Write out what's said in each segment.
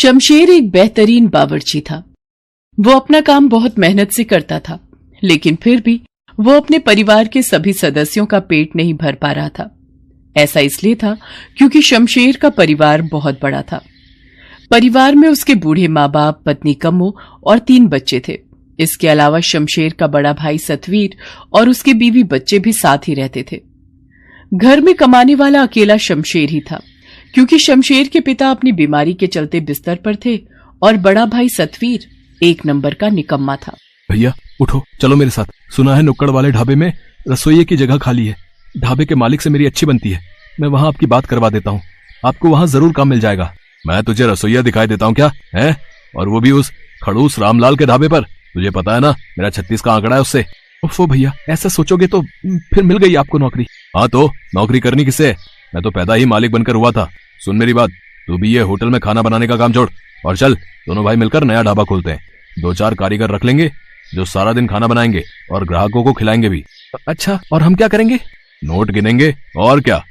शमशेर एक बेहतरीन बावर्ची था। वो अपना काम बहुत मेहनत से करता था, लेकिन फिर भी वो अपने परिवार के सभी सदस्यों का पेट नहीं भर पा रहा था। ऐसा इसलिए था क्योंकि शमशेर का परिवार बहुत बड़ा था। परिवार में उसके बूढ़े माँ बाप, पत्नी कम्मो और 3 बच्चे थे। इसके अलावा शमशेर का बड़ा भाई सतवीर और उसके बीवी बच्चे भी साथ ही रहते थे। घर में कमाने वाला अकेला शमशेर ही था, क्योंकि शमशेर के पिता अपनी बीमारी के चलते बिस्तर पर थे और बड़ा भाई सतवीर 1 नंबर का निकम्मा था। भैया उठो, चलो मेरे साथ। सुना है नुक्कड़ वाले ढाबे में रसोइये की जगह खाली है। ढाबे के मालिक से मेरी अच्छी बनती है, मैं वहां आपकी बात करवा देता हूँ। आपको वहां जरूर काम मिल जाएगा। मैं तुझे रसोइया दिखाई देता हूँ क्या है? और वो भी उस खड़ूस रामलाल के ढाबे पर। तुझे पता है ना मेरा 36 का आंकड़ा है उससे। उफ़ो भैया, ऐसा सोचोगे तो फिर मिल गई आपको नौकरी। हाँ तो नौकरी करनी किससे? मैं तो पैदा ही मालिक बनकर हुआ था। सुन मेरी बात, तू भी ये होटल में खाना बनाने का काम छोड़ और चल, दोनों भाई मिलकर नया ढाबा खोलते हैं। 2-4 कारीगर रख लेंगे जो सारा दिन खाना बनाएंगे और ग्राहकों को खिलाएंगे भी। अच्छा, और हम क्या करेंगे? नोट गिनेंगे और क्या।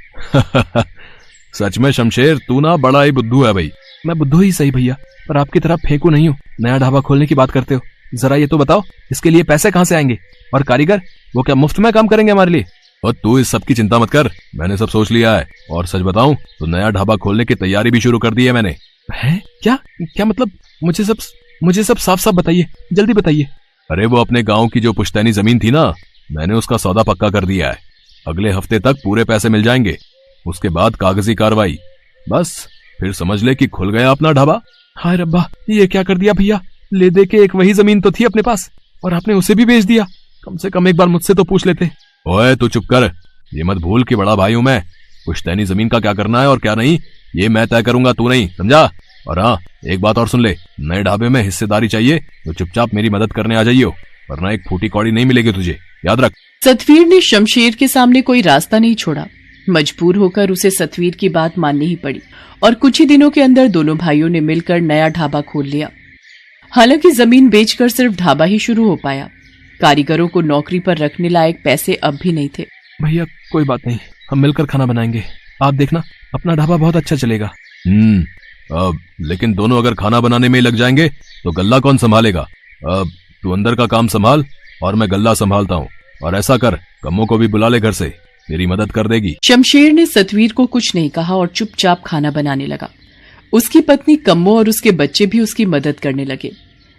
सच में शमशेर, तू ना बड़ा ही बुद्धू है भाई। मैं बुद्धू ही सही भैया, पर आपकी तरफ फेंकू नहीं हूँ। नया ढाबा खोलने की बात करते हो, जरा ये तो बताओ इसके लिए पैसे कहाँ से आएंगे? और कारीगर, वो क्या मुफ्त में काम करेंगे हमारे लिए? और तू इस सब की चिंता मत कर, मैंने सब सोच लिया है। और सच बताऊं तो नया ढाबा खोलने की तैयारी भी शुरू कर दी है मैंने। है क्या? क्या मतलब? मुझे सब साफ साफ बताइए, जल्दी बताइए। अरे वो अपने गांव की जो पुश्तैनी जमीन थी ना, मैंने उसका सौदा पक्का कर दिया है। अगले हफ्ते तक पूरे पैसे मिल जाएंगे। उसके बाद कागजी कार्रवाई, बस फिर समझ ले कि खुल गया अपना ढाबा। हाय रब्बा, ये क्या कर दिया भैया? ले दे के एक वही जमीन तो थी अपने पास और आपने उसे भी बेच दिया। कम से कम एक बार मुझसे तो पूछ लेते। ओए तू चुप कर, ये मत भूल कि बड़ा भाई हूं मैं। पुश्तैनी जमीन का क्या करना है और क्या नहीं, ये मैं तय करूंगा, तू नहीं, समझा? और हाँ, एक बात और सुन ले, नए ढाबे में हिस्सेदारी चाहिए तो चुपचाप मेरी मदद करने आ जाइयो, वरना एक फूटी कौड़ी नहीं मिलेगी तुझे, याद रख। सतवीर ने शमशेर के सामने कोई रास्ता नहीं छोड़ा। मजबूर होकर उसे सतवीर की बात माननी ही पड़ी और कुछ ही दिनों के अंदर दोनों भाइयों ने मिलकर नया ढाबा खोल लिया। हालांकि जमीन बेचकर सिर्फ ढाबा ही शुरू हो पाया। कारीगरों को नौकरी पर रखने लायक पैसे अब भी नहीं थे। भैया कोई बात नहीं, हम मिलकर खाना बनाएंगे, आप देखना अपना ढाबा बहुत अच्छा चलेगा। लेकिन दोनों अगर खाना बनाने में ही लग जाएंगे तो गल्ला कौन संभालेगा? तू अंदर का काम संभाल और मैं गल्ला संभालता हूँ। और ऐसा कर, कम्मो को भी बुला ले घर से, मेरी मदद कर देगी। शमशेर ने सतवीर को कुछ नहीं कहा और चुपचाप खाना बनाने लगा। उसकी पत्नी कम्मो और उसके बच्चे भी उसकी मदद करने लगे।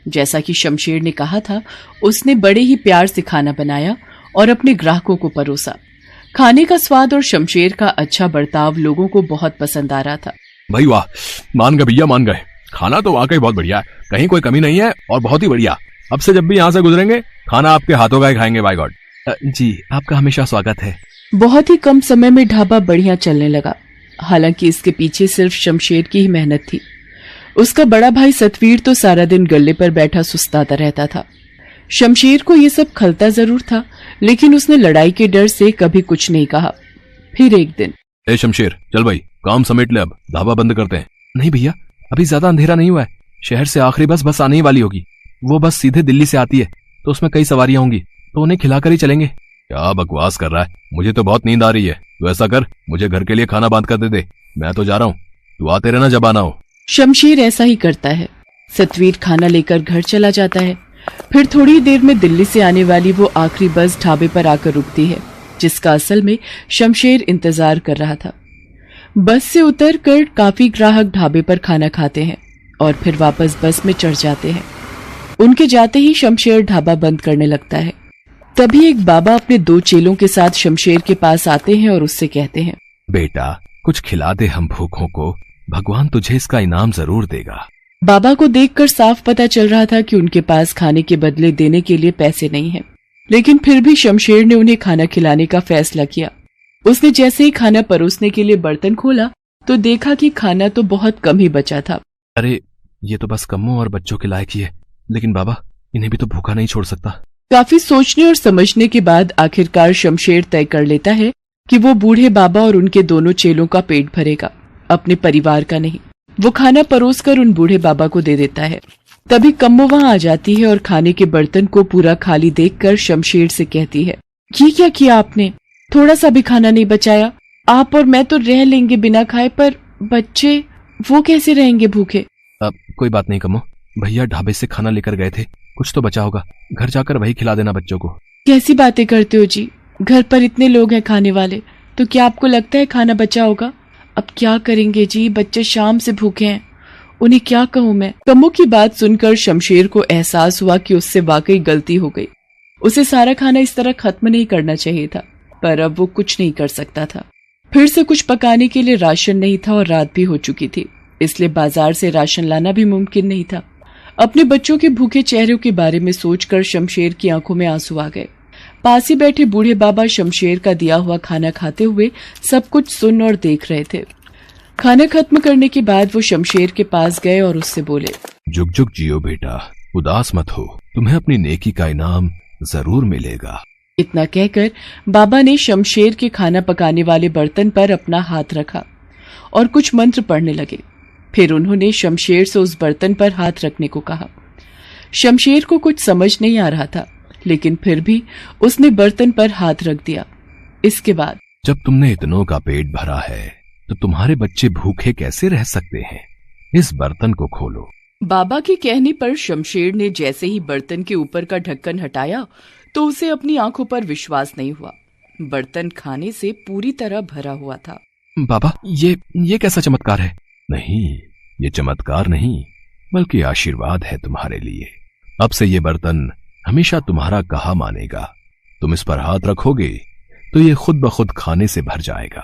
जैसा कि शमशेर ने कहा था, उसने बड़े ही प्यार से खाना बनाया और अपने ग्राहकों को परोसा। खाने का स्वाद और शमशेर का अच्छा बर्ताव लोगों को बहुत पसंद आ रहा था। भाई वाह, मान गए भैया, मान गए। खाना तो वाकई बहुत बढ़िया है, कहीं कोई कमी नहीं है और बहुत ही बढ़िया। अब से जब भी यहाँ से गुजरेंगे खाना आपके हाथों का ही खाएंगे। Bye God. जी, आपका हमेशा स्वागत है। बहुत ही कम समय में ढाबा बढ़िया चलने लगा। हालांकि इसके पीछे सिर्फ शमशेर की ही मेहनत थी। उसका बड़ा भाई सतवीर तो सारा दिन गल्ले पर बैठा सुस्ताता रहता था। शमशेर को ये सब खलता जरूर था, लेकिन उसने लड़ाई के डर से कभी कुछ नहीं कहा। फिर एक दिन, ए शमशेर, चल भाई काम समेट ले, अब ढाबा बंद करते हैं। नहीं भैया, अभी ज्यादा अंधेरा नहीं हुआ है। शहर से आखिरी बस आने ही वाली होगी। वो बस सीधे दिल्ली से आती है, तो उसमें कई सवारियां होंगी, तो उन्हें खिलाकर ही चलेंगे। क्या बकवास कर रहा है, मुझे तो बहुत नींद आ रही है। तो ऐसा कर, मुझे घर के लिए खाना बांध कर दे दे, मैं तो जा रहा हूँ, तू आते रहना जब आना हो। शमशेर ऐसा ही करता है। सतवीर खाना लेकर घर चला जाता है। फिर थोड़ी देर में दिल्ली से आने वाली वो आखिरी बस ढाबे पर आकर रुकती है, जिसका असल में शमशेर इंतजार कर रहा था। बस से उतरकर काफी ग्राहक ढाबे पर खाना खाते हैं और फिर वापस बस में चढ़ जाते हैं। उनके जाते ही शमशेर ढाबा बंद करने लगता है। तभी एक बाबा अपने 2 चेलों के साथ शमशेर के पास आते हैं और उससे कहते हैं, बेटा कुछ खिला दे हम भूखों को, भगवान तुझे इसका इनाम जरूर देगा। बाबा को देखकर साफ पता चल रहा था कि उनके पास खाने के बदले देने के लिए पैसे नहीं हैं, लेकिन फिर भी शमशेर ने उन्हें खाना खिलाने का फैसला किया। उसने जैसे ही खाना परोसने के लिए बर्तन खोला तो देखा कि खाना तो बहुत कम ही बचा था। अरे ये तो बस कम्मो और बच्चों के लायक ही है, लेकिन बाबा इन्हें भी तो भूखा नहीं छोड़ सकता। काफी सोचने और समझने के बाद आखिरकार शमशेर तय कर लेता है कि वो बूढ़े बाबा और उनके दोनों चेलों का पेट भरेगा, अपने परिवार का नहीं। वो खाना परोसकर उन बूढ़े बाबा को दे देता है। तभी कम्मो वहां आ जाती है और खाने के बर्तन को पूरा खाली देखकर शमशेर से कहती है, ये क्या किया आपने? थोड़ा सा भी खाना नहीं बचाया। आप और मैं तो रह लेंगे बिना खाए, पर बच्चे वो कैसे रहेंगे भूखे? अब कोई बात नहीं कमो, भैया ढाबे से खाना लेकर गए थे, कुछ तो बचा होगा, घर जाकर वही खिला देना बच्चों को। कैसी बातें करते हो जी, घर पर इतने लोग हैं खाने वाले, तो क्या आपको लगता है खाना बचा होगा? अब क्या करेंगे जी, बच्चे शाम से भूखे हैं, उन्हें क्या कहूं मैं। कमो की बात सुनकर शमशेर को एहसास हुआ कि उससे वाकई गलती हो गई। उसे सारा खाना इस तरह खत्म नहीं करना चाहिए था, पर अब वो कुछ नहीं कर सकता था। फिर से कुछ पकाने के लिए राशन नहीं था और रात भी हो चुकी थी, इसलिए बाजार से राशन लाना भी मुमकिन नहीं था। अपने बच्चों के भूखे चेहरों के बारे में सोचकर शमशेर की आंखों में आंसू आ गए। पास ही बैठे बूढ़े बाबा शमशेर का दिया हुआ खाना खाते हुए सब कुछ सुन और देख रहे थे। खाना खत्म करने के बाद वो शमशेर के पास गए और उससे बोले, जुग जुग जियो बेटा, उदास मत हो, तुम्हें अपनी नेकी का इनाम जरूर मिलेगा। इतना कहकर बाबा ने शमशेर के खाना पकाने वाले बर्तन पर अपना हाथ रखा और कुछ मंत्र पढ़ने लगे। फिर उन्होंने शमशेर से उस बर्तन पर हाथ रखने को कहा। शमशेर को कुछ समझ नहीं आ रहा था, लेकिन फिर भी उसने बर्तन पर हाथ रख दिया। इसके बाद, जब तुमने इतनों का पेट भरा है तो तुम्हारे बच्चे भूखे कैसे रह सकते हैं, इस बर्तन को खोलो। बाबा के कहने पर शमशेर ने जैसे ही बर्तन के ऊपर का ढक्कन हटाया तो उसे अपनी आंखों पर विश्वास नहीं हुआ। बर्तन खाने से पूरी तरह भरा हुआ था। बाबा, ये कैसा चमत्कार है? नहीं, ये चमत्कार नहीं बल्कि आशीर्वाद है तुम्हारे लिए। अब से ये बर्तन हमेशा तुम्हारा कहा मानेगा। तुम इस पर हाथ रखोगे तो ये खुद ब खुद खाने से भर जाएगा,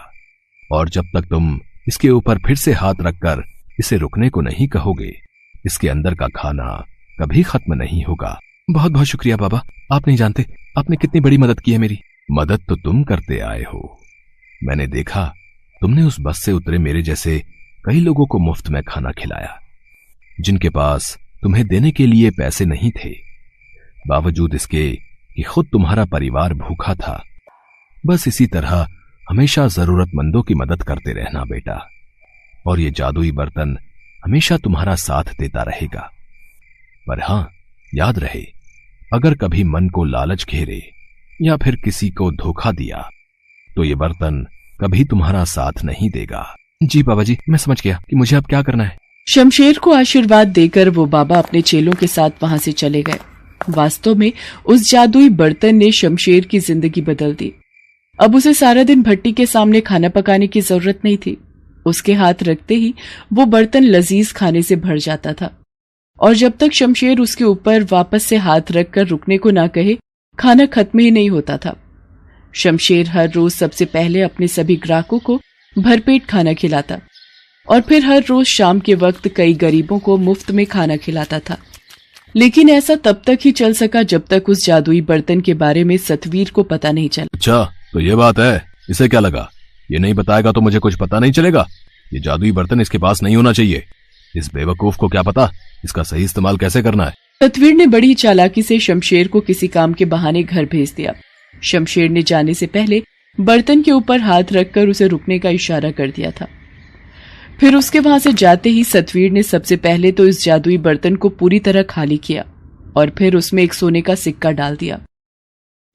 और जब तक तुम इसके ऊपर फिर से हाथ रखकर इसे रुकने को नहीं कहोगे, इसके अंदर का खाना कभी खत्म नहीं होगा। बहुत बहुत शुक्रिया बाबा, आप नहीं जानते आपने कितनी बड़ी मदद की है मेरी। मदद तो तुम करते आए हो, मैंने देखा तुमने उस बस से उतरे मेरे जैसे कई लोगों को मुफ्त में खाना खिलाया, जिनके पास तुम्हें देने के लिए पैसे नहीं थे, बावजूद इसके कि खुद तुम्हारा परिवार भूखा था। बस इसी तरह हमेशा जरूरतमंदों की मदद करते रहना बेटा, और ये जादुई बर्तन हमेशा तुम्हारा साथ देता रहेगा। पर हां, याद रहे, अगर कभी मन को लालच घेरे या फिर किसी को धोखा दिया तो ये बर्तन कभी तुम्हारा साथ नहीं देगा। जी बाबा जी, मैं समझ गया कि मुझे अब क्या करना है। शमशेर को आशीर्वाद देकर वो बाबा अपने चेलों के साथ वहां से चले गए। वास्तव में उस जादुई बर्तन ने शमशेर की जिंदगी बदल दी। अब उसे सारा दिन भट्टी के सामने खाना पकाने की जरूरत नहीं थी। उसके हाथ रखते ही वो बर्तन लजीज खाने से भर जाता था, और जब तक शमशेर उसके ऊपर वापस से हाथ रखकर रुकने को ना कहे, खाना खत्म ही नहीं होता था। शमशेर हर रोज सबसे पहले अपने सभी ग्राहकों को भरपेट खाना खिलाता और फिर हर रोज शाम के वक्त कई गरीबों को मुफ्त में खाना खिलाता था। लेकिन ऐसा तब तक ही चल सका जब तक उस जादुई बर्तन के बारे में सतवीर को पता नहीं चला। अच्छा, तो ये बात है, इसे क्या लगा? ये नहीं बताएगा तो मुझे कुछ पता नहीं चलेगा। ये जादुई बर्तन इसके पास नहीं होना चाहिए। इस बेवकूफ को क्या पता इसका सही इस्तेमाल कैसे करना है। सतवीर ने बड़ी चालाकी से शमशेर को किसी काम के बहाने घर भेज दिया। शमशेर ने जाने से पहले बर्तन के ऊपर हाथ रखकर उसे रुकने का इशारा कर दिया था। फिर उसके वहां से जाते ही सतवीर ने सबसे पहले तो इस जादुई बर्तन को पूरी तरह खाली किया और फिर उसमें एक सोने का सिक्का डाल दिया।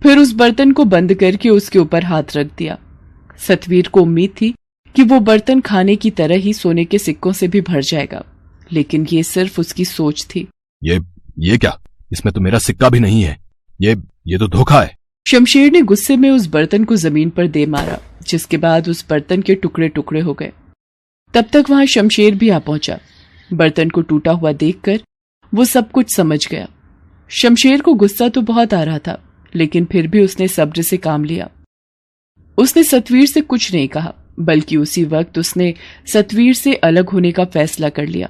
फिर उस बर्तन को बंद करके उसके ऊपर हाथ रख दिया। सतवीर को उम्मीद थी कि वो बर्तन खाने की तरह ही सोने के सिक्कों से भी भर जाएगा, लेकिन ये सिर्फ उसकी सोच थी। ये क्या? इसमें तो मेरा सिक्का भी नहीं है। ये तो धोखा है। शमशेर ने गुस्से में उस बर्तन को जमीन पर दे मारा, जिसके बाद उस बर्तन के टुकड़े टुकड़े हो गए। तब तक वहां शमशेर भी आ पहुंचा। बर्तन को टूटा हुआ देखकर वो सब कुछ समझ गया। शमशेर को गुस्सा तो बहुत आ रहा था, लेकिन फिर भी उसने सब्र से काम लिया। उसने सतवीर से कुछ नहीं कहा, बल्कि उसी वक्त उसने सतवीर से अलग होने का फैसला कर लिया।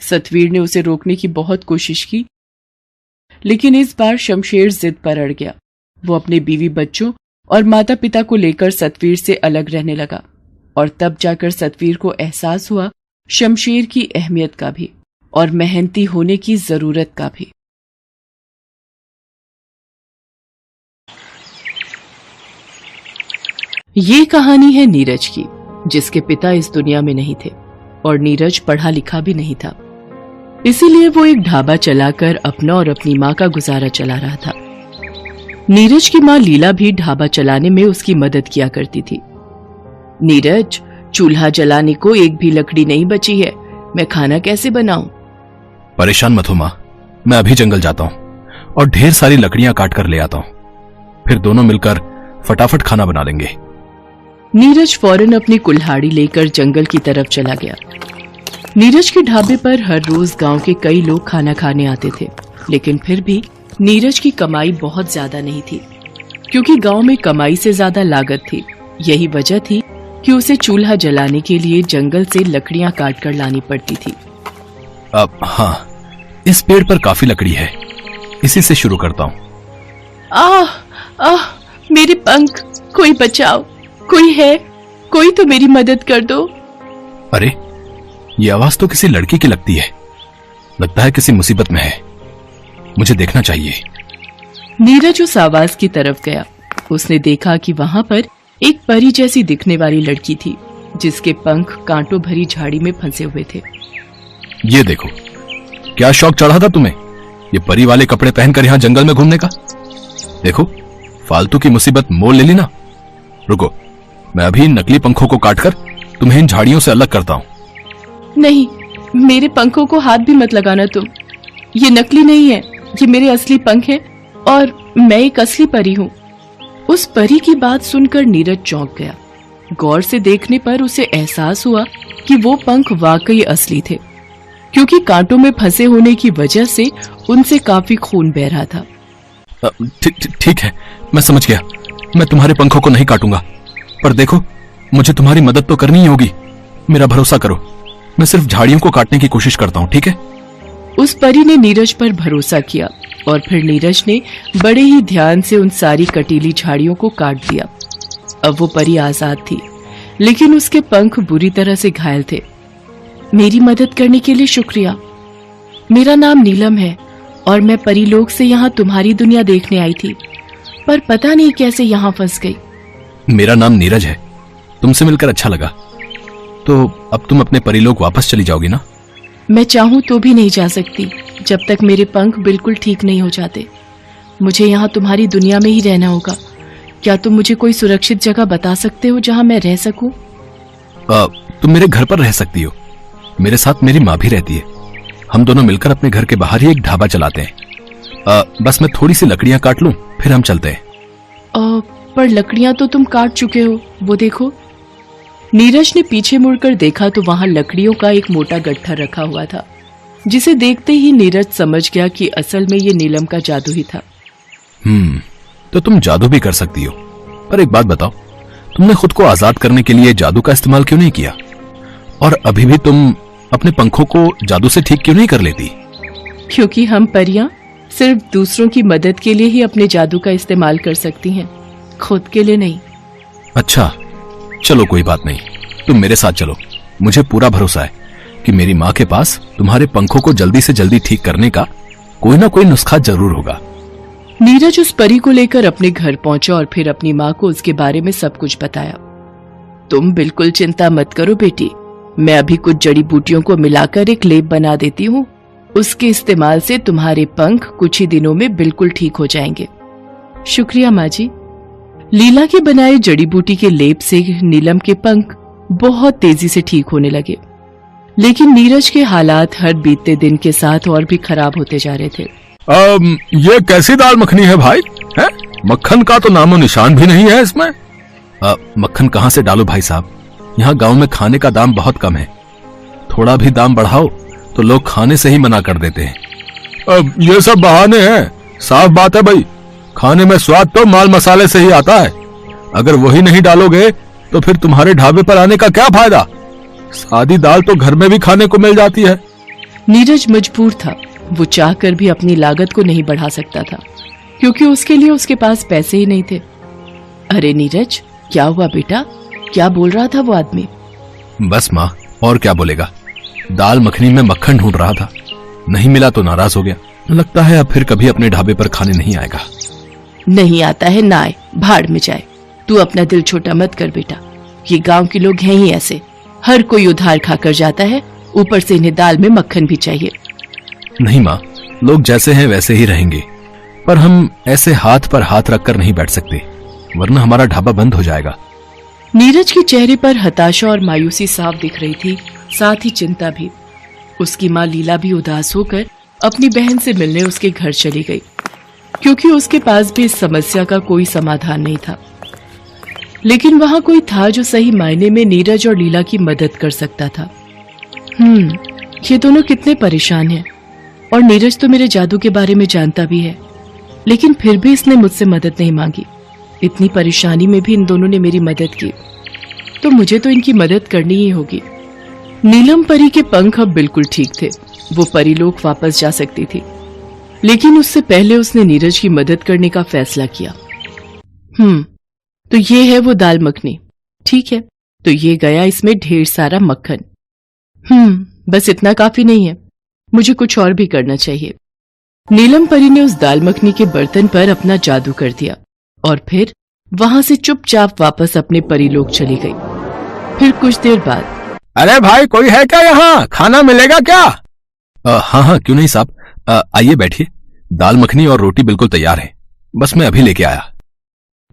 सतवीर ने उसे रोकने की बहुत कोशिश की, लेकिन इस बार शमशेर जिद पर अड़ गया। वो अपने बीवी बच्चों और माता पिता को लेकर सतवीर से अलग रहने लगा, और तब जाकर सतवीर को एहसास हुआ शमशेर की अहमियत का भी और मेहनती होने की जरूरत का भी। ये कहानी है नीरज की, जिसके पिता इस दुनिया में नहीं थे और नीरज पढ़ा लिखा भी नहीं था। इसीलिए वो एक ढाबा चलाकर अपना और अपनी माँ का गुजारा चला रहा था। नीरज की माँ लीला भी ढाबा चलाने में उसकी मदद किया करती थी। नीरज, चूल्हा जलाने को एक भी लकड़ी नहीं बची है, मैं खाना कैसे बनाऊं? परेशान मत हो माँ, मैं अभी जंगल जाता हूँ और ढेर सारी लकड़ियां काट कर ले आता हूँ। फिर दोनों मिलकर फटाफट खाना बना लेंगे। नीरज फौरन अपनी कुल्हाड़ी लेकर जंगल की तरफ चला गया। नीरज के ढाबे पर हर रोज गांव के कई लोग खाना खाने आते थे, लेकिन फिर भी नीरज की कमाई बहुत ज्यादा नहीं थी, क्योंकि गांव में कमाई से ज्यादा लागत थी। यही वजह थी कि उसे चूल्हा जलाने के लिए जंगल से लकड़ियां काट कर लानी पड़ती थी। अब हाँ, इस पेड़ पर काफी लकड़ी है, इसी से शुरू करता हूँ। मेरे पंख, कोई बचाओ, कोई है, कोई तो मेरी मदद कर दो। अरे, ये आवाज तो किसी लड़की की लगती है। लगता है किसी मुसीबत में है, मुझे देखना चाहिए। नीरज उस आवाज की तरफ गया। उसने देखा कि वहां पर एक परी जैसी दिखने वाली लड़की थी, जिसके पंख कांटों भरी झाड़ी में फंसे हुए थे। ये देखो, क्या शौक चढ़ा था तुम्हें ये परी वाले कपड़े पहनकर यहाँ जंगल में घूमने का? देखो, फालतू की मुसीबत मोल ले ली ना। रुको, मैं अभी इन नकली पंखों को काटकर तुम्हें इन झाड़ियों से अलग करता हूँ। नहीं, मेरे पंखों को हाथ भी मत लगाना तुम। ये नकली नहीं है, ये मेरे असली पंख हैं और मैं एक असली परी हूँ। उस परी की बात सुनकर नीरज चौंक गया। गौर से देखने पर उसे एहसास हुआ कि वो पंख वाकई असली थे, क्योंकि कांटों में फंसे होने की वजह से उनसे काफी खून बह रहा था। ठीक है, मैं समझ गया। मैं तुम्हारे पंखों को नहीं काटूंगा, पर देखो, मुझे तुम्हारी मदद तो करनी ही होगी। मेरा भरोसा करो, मैं सिर्फ झाड़ियों को काटने की कोशिश करता हूँ, ठीक है? उस परी ने नीरज पर भरोसा किया और फिर नीरज ने बड़े ही ध्यान से उन सारी कटीली झाड़ियों को काट दिया। अब वो परी आजाद थी, लेकिन उसके पंख बुरी तरह से घायल थे। मेरी मदद करने के लिए शुक्रिया। मेरा नाम नीलम है और मैं परीलोक से यहाँ तुम्हारी दुनिया देखने आई थी, पर पता नहीं कैसे यहाँ फंस गई। मेरा नाम नीरज है, तुमसे मिलकर अच्छा लगा। तो अब तुम अपने परीलोक वापस चली जाओगी ना? मैं चाहूँ तो भी नहीं जा सकती, जब तक मेरे पंख बिल्कुल ठीक नहीं हो जाते। मुझे यहाँ तुम्हारी दुनिया में ही रहना होगा। क्या तुम मुझे कोई सुरक्षित जगह बता सकते हो जहाँ मैं रह सकूं? तुम मेरे घर पर रह सकती हो। मेरे साथ मेरी माँ भी रहती है। हम दोनों मिलकर अपने घर के बाहर ही एक ढाबा चलाते हैं। बस मैं थोड़ी सी लकड़ियां काट लूं, फिर हम चलते हैं। पर लकड़ियां तो तुम काट चुके हो, वो देखो। नीरज ने पीछे मुड़कर देखा तो वहां लकड़ियों का एक मोटा गट्ठर रखा हुआ था, जिसे देखते ही नीरज समझ गया कि असल में ये नीलम का जादू ही था। तो तुम जादू भी कर सकती हो, पर एक बात बताओ, तुमने खुद को आजाद करने के लिए जादू का इस्तेमाल क्यों नहीं किया? और अभी भी तुम अपने पंखों को जादू से ठीक क्यों नहीं कर लेती? क्योंकि हम परियां सिर्फ दूसरों की मदद के लिए ही अपने जादू का इस्तेमाल कर सकती हैं, खुद के लिए नहीं। अच्छा, चलो कोई बात नहीं, तुम मेरे साथ चलो। मुझे पूरा भरोसा है कि मेरी माँ के पास तुम्हारे पंखों को जल्दी से जल्दी ठीक करने का कोई ना कोई नुस्खा जरूर होगा। नीरज उस परी को लेकर अपने घर पहुंचा और फिर अपनी माँ को उसके बारे में सब कुछ बताया। तुम बिल्कुल चिंता मत करो बेटी, मैं अभी कुछ जड़ी बूटियों को मिलाकर एक लेप बना देती हूँ। उसके इस्तेमाल से तुम्हारे पंख कुछ ही दिनों में बिल्कुल ठीक हो जाएंगे। शुक्रिया माँ जी। लीला के बनाए जड़ी बूटी के लेप से नीलम के पंख बहुत तेजी से ठीक होने लगे, लेकिन नीरज के हालात हर बीतते दिन के साथ और भी खराब होते जा रहे थे। ये कैसी दाल मखनी है भाई? है? मक्खन का तो नामो निशान भी नहीं है इसमें। मक्खन कहाँ से डालो भाई साहब, यहाँ गांव में खाने का दाम बहुत कम है। थोड़ा भी दाम बढ़ाओ तो लोग खाने से ही मना कर देते हैं। ये सब बहाने हैं, साफ बात है भाई, खाने में स्वाद तो माल मसाले से ही आता है। अगर वही नहीं डालोगे तो फिर तुम्हारे ढाबे पर आने का क्या फायदा? सादी दाल तो घर में भी खाने को मिल जाती है। नीरज मजबूर था, वो चाहकर भी अपनी लागत को नहीं बढ़ा सकता था, क्योंकि उसके लिए उसके पास पैसे ही नहीं थे। अरे नीरज, क्या हुआ बेटा? क्या बोल रहा था वो आदमी? बस माँ, और क्या बोलेगा, दाल मखनी में मक्खन ढूंढ रहा था, नहीं मिला तो नाराज हो गया। लगता है अब फिर कभी अपने ढाबे पर खाने नहीं आएगा। नहीं आता है ना आए, भाड़ में जाए। तू अपना दिल छोटा मत कर बेटा, ये गांव के लोग हैं ही ऐसे, हर कोई उधार खाकर जाता है, ऊपर से इन्हें दाल में मक्खन भी चाहिए। नहीं माँ, लोग जैसे हैं वैसे ही रहेंगे, पर हम ऐसे हाथ पर हाथ रखकर नहीं बैठ सकते, वरना हमारा ढाबा बंद हो जाएगा। नीरज के चेहरे पर हताशा और मायूसी साफ दिख रही थी, साथ ही चिंता भी। उसकी माँ लीला भी उदास होकर अपनी बहन से मिलने उसके घर चली गई, क्योंकि उसके पास भी इस समस्या का कोई समाधान नहीं था। लेकिन वहां कोई था जो सही मायने में नीरज और लीला की मदद कर सकता था। ये दोनों कितने परेशान हैं, और नीरज तो मेरे जादू के बारे में जानता भी है, लेकिन फिर भी इसने मुझसे मदद नहीं मांगी। इतनी परेशानी में भी इन दोनों ने मेरी मदद की, तो मुझे तो इनकी मदद करनी ही होगी। नीलम परी के पंख अब बिल्कुल ठीक थे, वो परीलोक वापस जा सकती थी, लेकिन उससे पहले उसने नीरज की मदद करने का फैसला किया। तो ये है वो दाल मखनी। ठीक है, तो ये गया इसमें ढेर सारा मक्खन। बस इतना काफी नहीं है, मुझे कुछ और भी करना चाहिए। नीलम परी ने उस दाल मखनी के बर्तन पर अपना जादू कर दिया और फिर वहां से चुपचाप वापस अपने परीलोक चली गई। फिर कुछ देर बाद, अरे भाई, कोई है क्या यहाँ? खाना मिलेगा क्या? हाँ, क्यों नहीं साहब, आइए बैठिए। दाल मखनी और रोटी बिल्कुल तैयार है, बस मैं अभी लेके आया।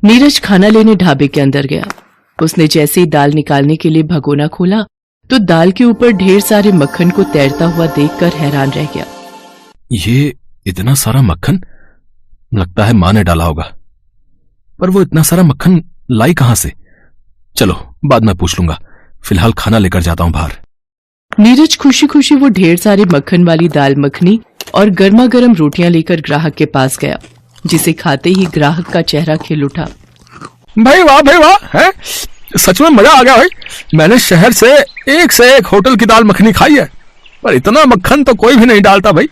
नीरज खाना लेने ढाबे के अंदर गया। उसने जैसे ही दाल निकालने के लिए भगोना खोला तो दाल के ऊपर ढेर सारे मक्खन को तैरता हुआ देखकर हैरान रह गया। ये इतना सारा मक्खन, लगता है माँ ने डाला होगा, पर वो इतना सारा मक्खन लाई कहां से? चलो बाद में पूछ लूंगा, फिलहाल खाना लेकर जाता हूं बाहर। नीरज खुशी खुशी वो ढेर सारे मक्खन वाली दाल मखनी और गर्मा गर्म रोटियां लेकर ग्राहक के पास गया, जिसे खाते ही ग्राहक का चेहरा खिल उठा। भाई वाह, है सच में मजा आ गया भाई। मैंने शहर से एक होटल की दाल मखनी खाई है, पर इतना मक्खन तो कोई भी नहीं डालता भाई।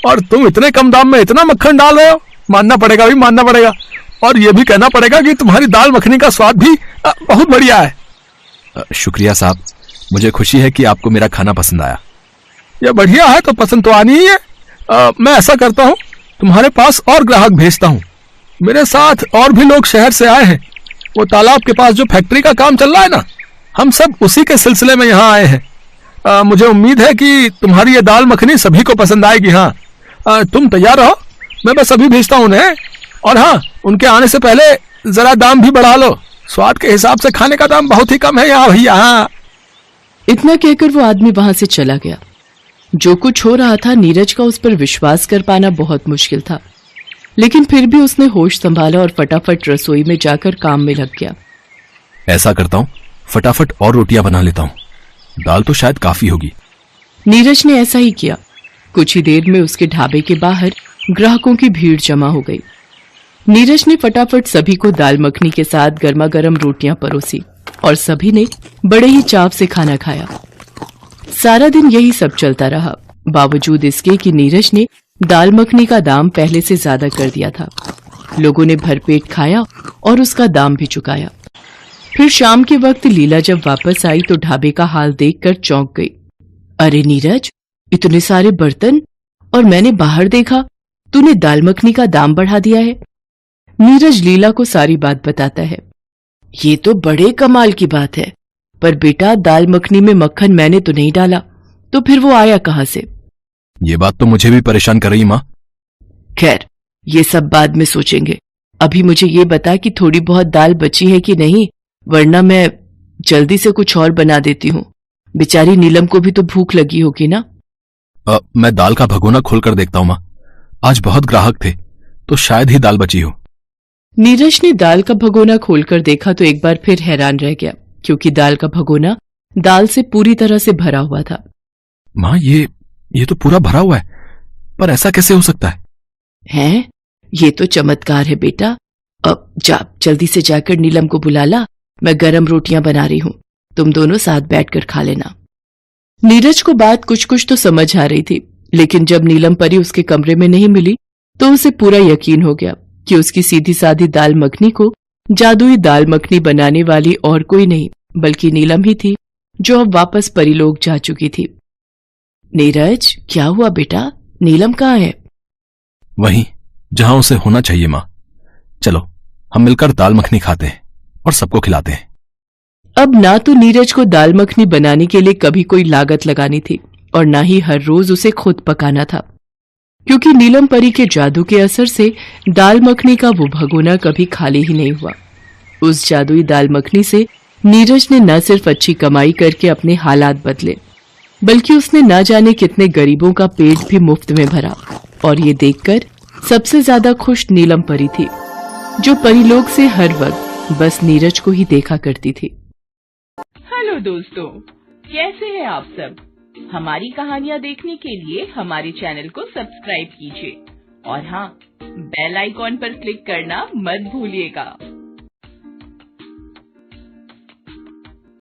और तुम इतने कम दाम में इतना मक्खन डाल रहे हो, मानना पड़ेगा भाई, मानना पड़ेगा। और ये भी कहना पड़ेगा कि तुम्हारी दाल मखनी का स्वाद भी बहुत बढ़िया है। शुक्रिया साहब, मुझे खुशी है कि आपको मेरा खाना पसंद आया। ये बढ़िया है तो पसंद तो आनी ही है। मैं ऐसा करता हूँ, तुम्हारे पास और ग्राहक भेजता हूँ। मेरे साथ और भी लोग शहर से आए हैं। वो तालाब के पास जो फैक्ट्री का काम चल रहा है ना, हम सब उसी के सिलसिले में यहाँ आए हैं। मुझे उम्मीद है कि तुम्हारी ये दाल मखनी सभी को पसंद आएगी। हाँ, तुम तैयार रहो, मैं बस अभी भेजता हूँ उन्हें। और हाँ, उनके आने से पहले जरा दाम भी बढ़ा लो, स्वाद के हिसाब से खाने का दाम बहुत ही कम है यहाँ भैया। हाँ। इतना कहकर वो आदमी वहां से चला गया। जो कुछ हो रहा था, नीरज का उस पर विश्वास कर पाना बहुत मुश्किल था, लेकिन फिर भी उसने होश संभाला और फटाफट रसोई में जाकर काम में लग गया। ऐसा करता हूँ, फटाफट और रोटियां बना लेता हूँ, दाल तो शायद काफी होगी। नीरज ने ऐसा ही किया। कुछ ही देर में उसके ढाबे के बाहर ग्राहकों की भीड़ जमा हो गई। नीरज ने फटाफट सभी को दाल मखनी के साथ गर्मा गर्म रोटियां परोसी और सभी ने बड़े ही चाव से खाना खाया। सारा दिन यही सब चलता रहा, बावजूद इसके कि नीरज ने दाल मखनी का दाम पहले से ज्यादा कर दिया था। लोगों ने भरपेट खाया और उसका दाम भी चुकाया। फिर शाम के वक्त लीला जब वापस आई तो ढाबे का हाल देखकर चौंक गई। अरे नीरज, इतने सारे बर्तन, और मैंने बाहर देखा तूने दाल मखनी का दाम बढ़ा दिया है। नीरज लीला को सारी बात बताता है। ये तो बड़े कमाल की बात है, पर बेटा दाल मखनी में मक्खन मैंने तो नहीं डाला, तो फिर वो आया कहां से? ये बात तो मुझे भी परेशान कर रही माँ। खैर, ये सब बाद में सोचेंगे। अभी मुझे ये बता कि थोड़ी बहुत दाल बची है कि नहीं, वरना मैं जल्दी से कुछ और बना देती हूँ। बेचारी नीलम को भी तो भूख लगी होगी ना। मैं दाल का भगोना खोलकर देखता हूँ माँ, आज बहुत ग्राहक थे तो शायद ही दाल बची हो। नीरज ने दाल का भगोना खोलकर देखा तो एक बार फिर हैरान रह गया, क्योंकि दाल का भगोना दाल से पूरी तरह से भरा हुआ था। माँ, ये तो पूरा भरा हुआ है, पर ऐसा कैसे हो सकता है? हैं? ये तो चमत्कार है बेटा। अब जा, जल्दी से जाकर नीलम को बुला ला, मैं गरम रोटियां बना रही हूँ, तुम दोनों साथ बैठकर खा लेना। नीरज को बात कुछ कुछ तो समझ आ रही थी, लेकिन जब नीलम परी उसके कमरे में नहीं मिली तो उसे पूरा यकीन हो गया कि उसकी सीधी सादी दाल मखनी को जादुई दाल मखनी बनाने वाली और कोई नहीं बल्कि नीलम ही थी, जो अब वापस परीलोक जा चुकी थी। नीरज, क्या हुआ बेटा? नीलम कहाँ है? वहीं जहां उसे होना चाहिए माँ। चलो हम मिलकर दाल मखनी खाते हैं और सबको खिलाते हैं। अब ना तो नीरज को दाल मखनी बनाने के लिए कभी कोई लागत लगानी थी और ना ही हर रोज उसे खुद पकाना था, क्योंकि नीलम परी के जादू के असर से दाल मखनी का वो भगोना कभी खाली ही नहीं हुआ। उस जादुई दाल मखनी से नीरज ने न सिर्फ अच्छी कमाई करके अपने हालात बदले, बल्कि उसने ना जाने कितने गरीबों का पेट भी मुफ्त में भरा। और ये देखकर सबसे ज्यादा खुश नीलम परी थी, जो परीलोक से हर वक्त बस नीरज को ही देखा करती थी। हेलो दोस्तों, कैसे हैं आप सब? हमारी कहानियाँ देखने के लिए हमारे चैनल को सब्सक्राइब कीजिए और हाँ, बेल आइकॉन पर क्लिक करना मत भूलिएगा।